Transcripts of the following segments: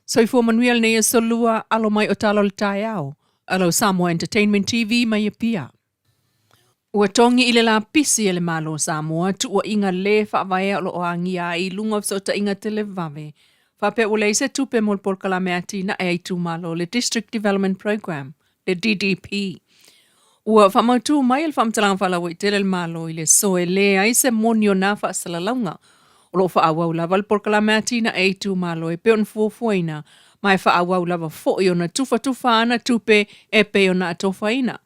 Soifua manuel nei solua alo mai o talo le tai au. Alo Samoa Entertainment TV mai pia. Ua tongi ile la pisi ele malo Samoa tu ua inga le whaavaya o angia I lunga sota inga tele vave. Whape ule se tupe mol polkala mea tina e tu malo le District Development Program, le DDP. Ua whamautu mai il whamtalang whalawa I tele malo ile soe le ai se monio na whaasalaunga. O lo whaawau lava le polkala mea tina e tu malo e peon fuofuaina mai whaawau lava fo'i o na tufa ana tupe e pe o na atofaina.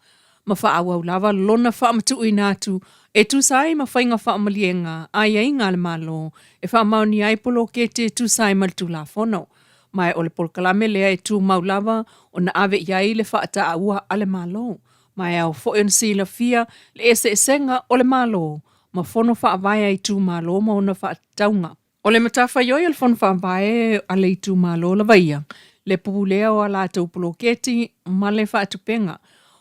Ma whaawau lava lona whaamatu I nātu e tu sai ma whainga whaamalienga ai ai ngā le malo e whaamauni ai polo ke te tu sai maltu la fono. Mai o le polkalame lea e tu mau lava o na ave iai le whaata aua ale malo. Mai au fo'i on sila fia le ese esenga o le malo. Ma fono whaavaya I tu malo ma ona whaataunga. O le matafa yoi al fono whaavaya ale I tu malo la vaia. Le pupulea o ala tau polo keti ma le whaatupenga.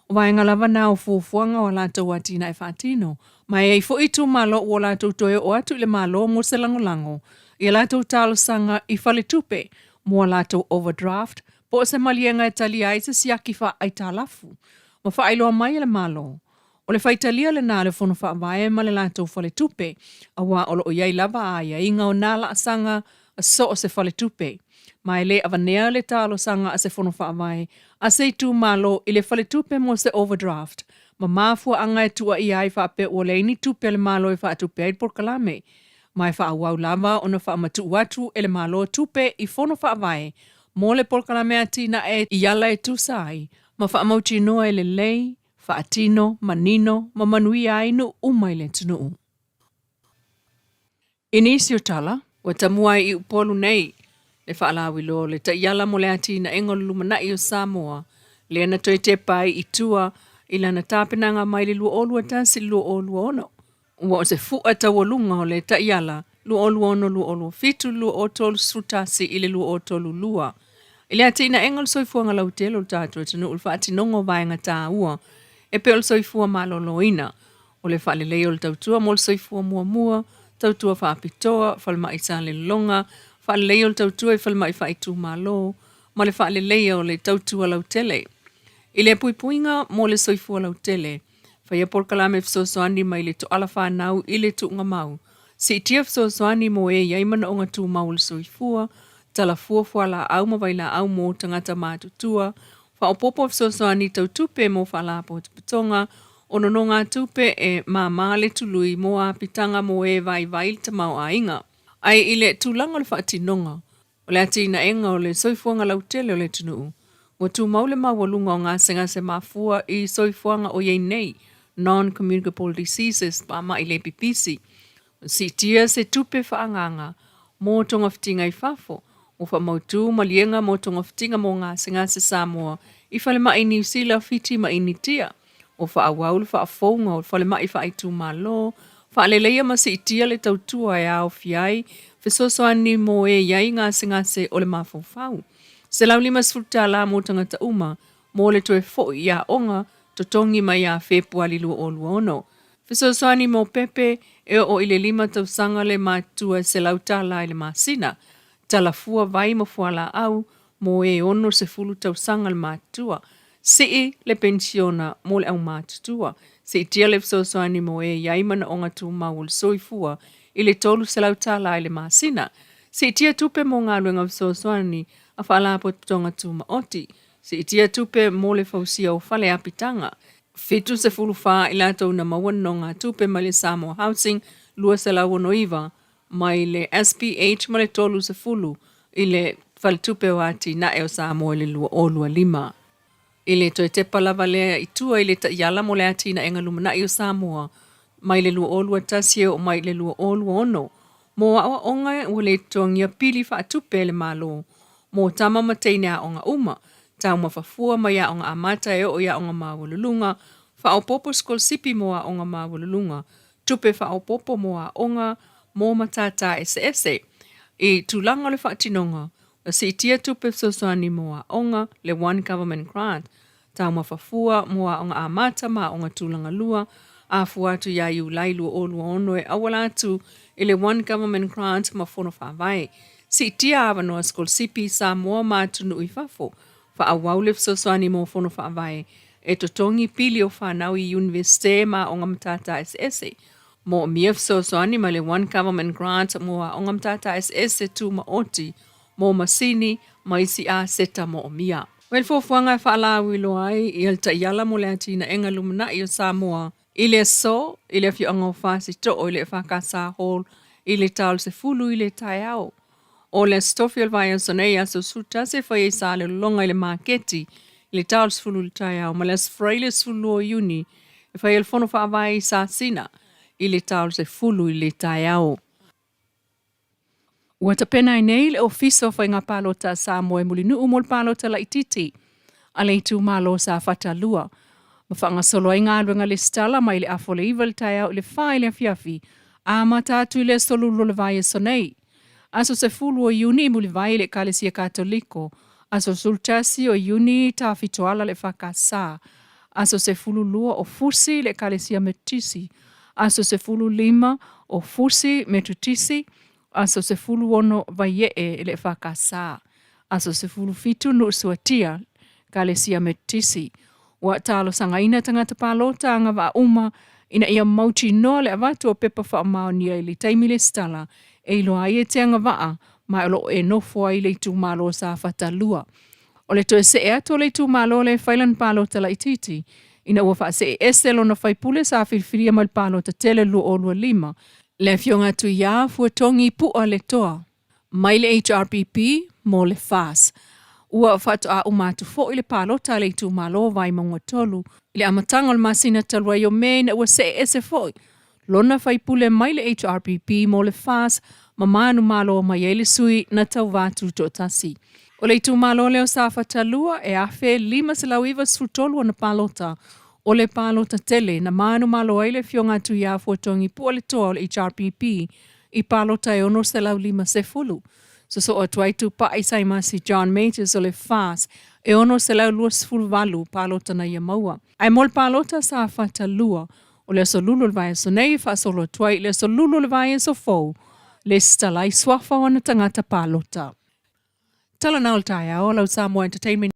O vai ngalava na o fuafuanga o la tau atina e whaatino. Mai ei fo I tu malo o la tau toe o atu le malo mo se langolango. I la tau talo sanga I whale tupe mo la tau overdraft po se malienga e tali ai se siaki wha ai talafu. Ma wha ailoa mai le malo. O le whaitalia le nā le fono wha vae ma le la tau whale tupe. A wā olo o iai lava aia inga o nā la sanga a so o se whale tupe. Mai le avanea le talo sanga a se fono whaamai, a se tu malo I le whale tupe mo se overdraft. Ma mafua anga e tua I ai whaape o le ini tupe le malo e whaatupe ai por kalame. Mai whaawau lava o na whaamatu watu e le malo tupe I fono whaamai. Mo le por kalame atina e iala e tu sai. Ma whaamauti noa e le lei, whaatino, manino, ma manui ai no umai le tunu. Inisio tala, wa tamuai I upolu nei. Le whaalawi lo le ta iala mo le ati na engol lumanai o Samoa. Le ana toi te pai I tua I lana tāpenanga mai le lua olua tansi lua olua ono. Ua o se fua tawalunga o le ta iala, lua olua ono, lua olua fitu, lua otolu sutasi I le lua otolu lua. Ile ati na engol soifuanga lau telo tātua tanu ulfa ati nongo vaenga tā ua. E pe ol soifua maloloina. O le whaale leo le tautua mol soifua mua mua, tautua whaapitoa, whalma isa le longa, whaale leo le tautua I whalma I whaitu malo, ma le whaale leo le tautua lau tele. Ile puipuinga mo le soifua lau tele. Whaia polkalame fsosoani mai le to ala whanau I le tu mau. Si itia fsosoani mo e yaimana o ngā tu mau le soifua, tala fuafua la au mawaila au mo tangata mātutua, whaopopo fsosoani tau tupe mo whalapo tuputonga, ono no ngā tupe e mā le tului mo a pitanga mo e vai te mau a inga. Ai ile tūlanga le whaatinonga, o le ati na enga o le soifuanga lau tele o le tunuu. O tu maule mawalunga o ngā se mafua I soifuanga o yei nei, non-communicable diseases pa ma I le pipisi. Si tia se tupe whaanganga, mo tonga fitinga I fafo, o wha mautu malienga mo tonga fitinga mo ngā se Samoa, I whale mai New Zealand fiti mai ni tia, o wha awaul wha afonga, o whale mai wha aitu malo, wha aleleia ma si itia le tautua e au fiai, fisosoani mo e iai ngā se o le mafofau. Se lau lima sfuta la mo tangata uma, mo le toe fo ia onga, to tongi mai a Februari lua o lua ono. Fisosoani mo pepe e o ile lima tau sanga le matua se lau tala ile masina, tala fua vai mo fuala au, mo e ono se fulu tau sanga le matua, se le pensiona mo le au matutua, se itia le fisosoani mo e yaimana onga tu maul soifua, ile tolu se lau tala ile masina, se itia tupe mo ngā luenga fisosoani, a whaalapo tonga tu maoti, se itia tupe mo le fausia o whale apitanga. Fitu se fulu wha I lato na mawano ngā tupe mai le Samoa Housing, lua se lau noiva, mai le SPH ma le tolu se fulu, I le whale tupe wati na e o Samoa le lua o lua lima. I le toi te palava lea I tua I le ta iala mo le ati na enga lumana I o Samoa, mai le lua o lua tasie o mai le lua o lua ono. Mo awa onga o le tongia pili wha tupe le malo, mo tama mateine a onga uma, tau mawhafua mai a onga amata e o ia onga mawalulunga, whaopopo skol sipi mo a onga mawalulunga, tupe whaopopo mo a onga, mo matata ese. I tūlanga le whaatinonga, a si tia tupe sosoani mo a onga, le One Government Grant, tau mawhafua mo a onga amata ma onga tūlanga lua, a fuatu iai u Leilua o lua ono e awalatu, I le One Government Grant ma fono whawai, Si tia avanoa skol sipi Samoa matunu I fafo. Fa awau le fsoswani mo fono fa avai. E totongi pili o whanau I universite ma o ngamtata SS. Mo mia fsoswani ma le one government grant mo a o ngamtata SS tu ma oti. Mo masini ma isi a seta mo mia. Wel fofuanga fa ala wilo ai I alta yala mo le atina enga lumna I o Samoa. Ile so, ile fi anga fasi to o ile whakasa hall, ile tal se fulu ile tai au. O le stofi al vai sonei aso suta se fai sa le longa ile marketi, ile tal se fulu ile tai au, ma le sfraile fulu o uni, e fai el fono fa vai sa sina, ile tal se fulu ile tai au. Ua ta pena I nei le ofiso fai ngā palota Samoa mulinu umol palota la ititi, ale itu malo sa fatalua. Mawhanga solo ai ngā ruenga le stala mai le afole iwal tai au le whai le afiafi, a matatu le solulo le vai sonei. Aso se fulu o uni mu le vai le kalesia katoliko, aso sultasi o uni ta fitoala le whakasa, aso se fulu lua o fusi le kalesia metisi, aso se fulu lima o fusi metutisi, aso se fulu ono vai le whakasa, aso se fulu fitu no suatia kalesia metisi, Wa talo sanga ina tangata palota anga wa uma ina ia mauti noa le avatu o pepa wha mao ni ai li taimile stala e ilo ai te anga waa ma ilo e nofo ai le tu malo sa fatalua. O le toe se e ato le tu malo le whailan palota la ititi ina ua wha se e estelo na whaipule sa whiriwhiria mal palota tele lu o lua lima le fionga tu ia fuatongi pua le toa. Mai le HRPP mo le FAS. Ua whatu a umatu fo ile palota le tu malo vai maunga tolu. Ile amatanga le masina talua yo mena ua se ese fo. Lona whaipule mai le HRPP mo le FAS ma manu malo mai ele sui na tau vatu to tasi. O le tu malo leo safa talua e afe lima se lauiva sutolu na palota. O le palota tele na manu malo ele fionga tu ia fuatongi pua le toa o le HRPP I palota e ono se lau lima se fulu. So o tuai tu pa I sai masi John Majors o le FAS e ono se lau luas fulvalu palota na ia maua. Ai mol palota sa fata lua o le so lulu le vai so nei fa solo tuai le so lulu le vai so fou le stalai swafa wana tangata palota. Tala naul taia o lau Samoa Entertainment